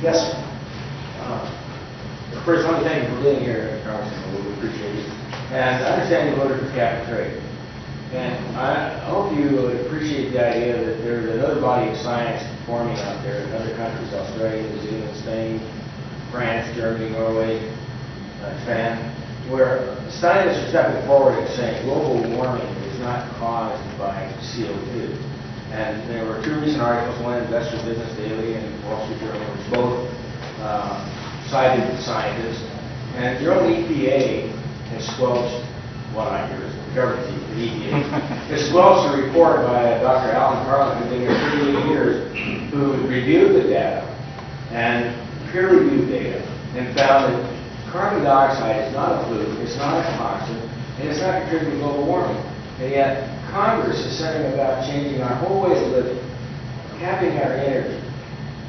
Yes, sir. First, let me thank you for being here, Congressman. We appreciate it. And I understand you voted for cap and trade. And I hope you would appreciate the idea that there's another body of science forming out there in other countries, Australia, New Zealand, Spain, France, Germany, Norway, Japan, where scientists are stepping forward and saying global warming is not caused by CO2. And there were two recent articles, one in Investor Business Daily and Wall Street Journal, which both cited scientists. And your own EPA has squelched what I hear is the government, the EPA, has squelched a report by Dr. Alan Carlin, who's been here 38 years, who reviewed the data and peer-reviewed data and found that carbon dioxide is not a fluke, it's not a toxin, and it's not contributing to global warming. And yet, Congress is setting about changing our whole way of living, capping our energy,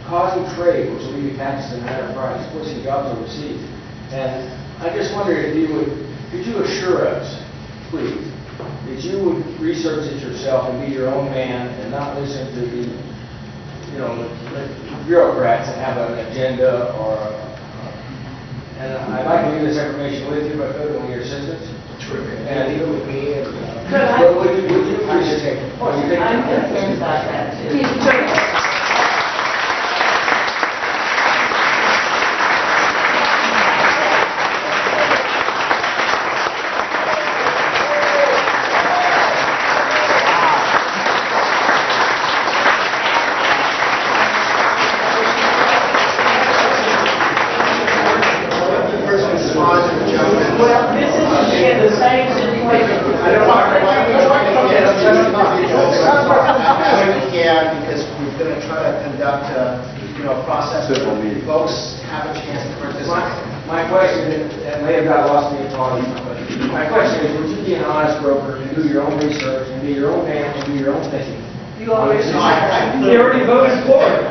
causing trade, which will lead to taxes and higher price, forcing jobs overseas. And I just wondered if you would, could you assure us, please, that you would research it yourself and be your own man and not listen to the, the bureaucrats that have an agenda or and I'd like to leave this information with you, but I could with your assistants. Terrific. And Leave it with me. And, would you please take it? Oh, you take it? I'm concerned about that too. Well, this is again the same situation. Because we're going to try to conduct a process where folks have a chance to participate. My question, and may have got lost in the talking, but my question is, would you be an honest broker and do your own research and be your own man and do your own thinking? You always You already voted for it.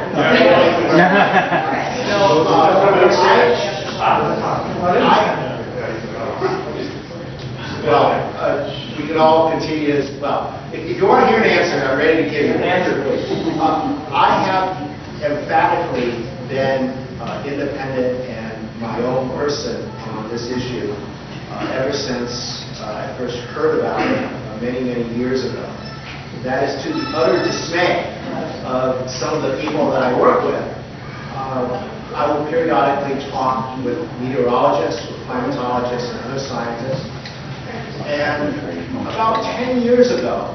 We can all continue as well. If you want to hear an answer, I'm ready to give you an answer. I have emphatically been independent and my own person on this issue ever since I first heard about it many, many years ago. That is to the utter dismay of some of the people that I work with. I will periodically talk with meteorologists, with climatologists, and other scientists. And about 10 years ago,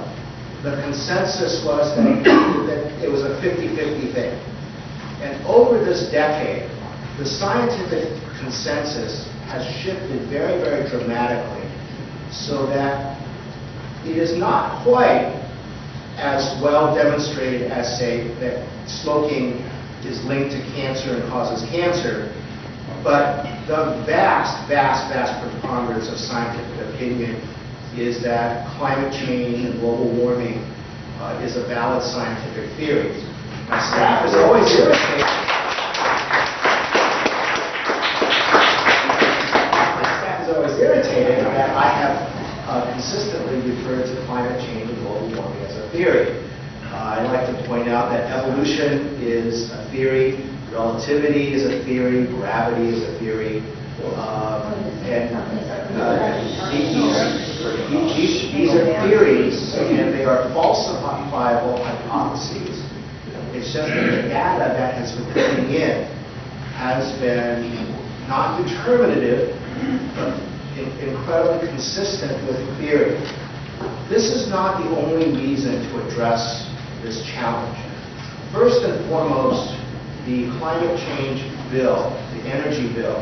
the consensus was that it was a 50-50 thing. And over this decade, the scientific consensus has shifted very, very dramatically so that it is not quite as well demonstrated as, say, that smoking is linked to cancer and causes cancer, but the vast, vast, vast preponderance of scientific opinion is that climate change and global warming is a valid scientific theory. My staff is always irritated. That I have consistently referred to climate change and global warming as a theory. I'd like to point out that evolution is a theory, relativity is a theory, gravity is a theory, these are theories and they are falsifiable hypotheses. It's just that the data that has been coming in has been not determinative, but incredibly consistent with theory. This is not the only reason to address this challenge. First and foremost, the climate change bill, the energy bill,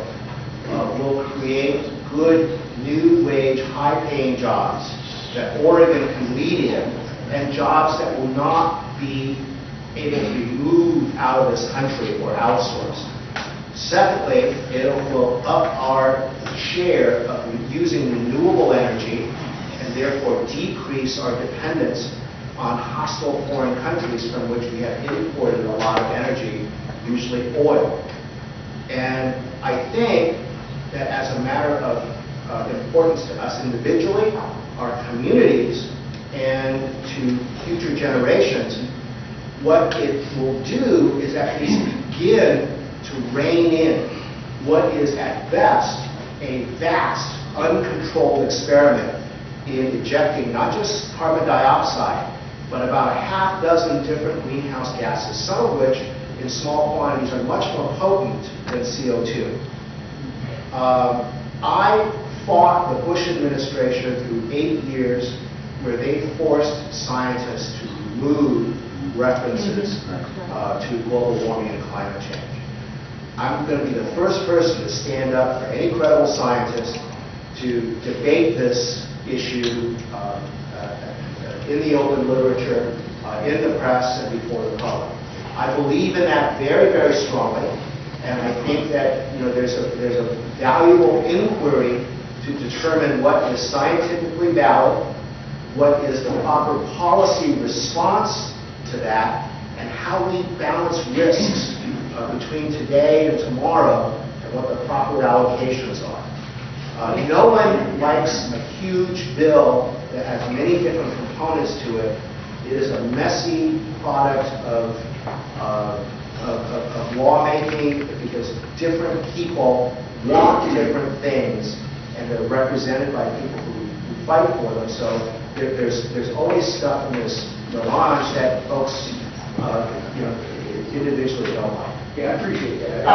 will create good, new wage, high-paying jobs that Oregon can lead in, and jobs that will not be able to be moved out of this country or outsourced. Secondly, it will up our share of using renewable energy and therefore decrease our dependence on hostile foreign countries from which we have imported a lot of energy, usually oil. And I think that as a matter of importance to us individually, our communities, and to future generations, what it will do is at least begin to rein in what is at best a vast, uncontrolled experiment in ejecting not just carbon dioxide, but about a half dozen different greenhouse gases, some of which in small quantities are much more potent than CO2. I fought the Bush administration through 8 years where they forced scientists to remove references to global warming and climate change. I'm going to be the first person to stand up for any credible scientist to debate this issue in the open literature, in the press, and before the public. I believe in that very, very strongly, and I think that there's a valuable inquiry to determine what is scientifically valid, what is the proper policy response to that, and how we balance risks between today and tomorrow, and what the proper allocations are. No one likes a huge bill that has many different components to it. It is a messy product of lawmaking because different people want different things, and they're represented by people who fight for them. So there's always stuff in this melange that folks individually don't like. Yeah, I appreciate that.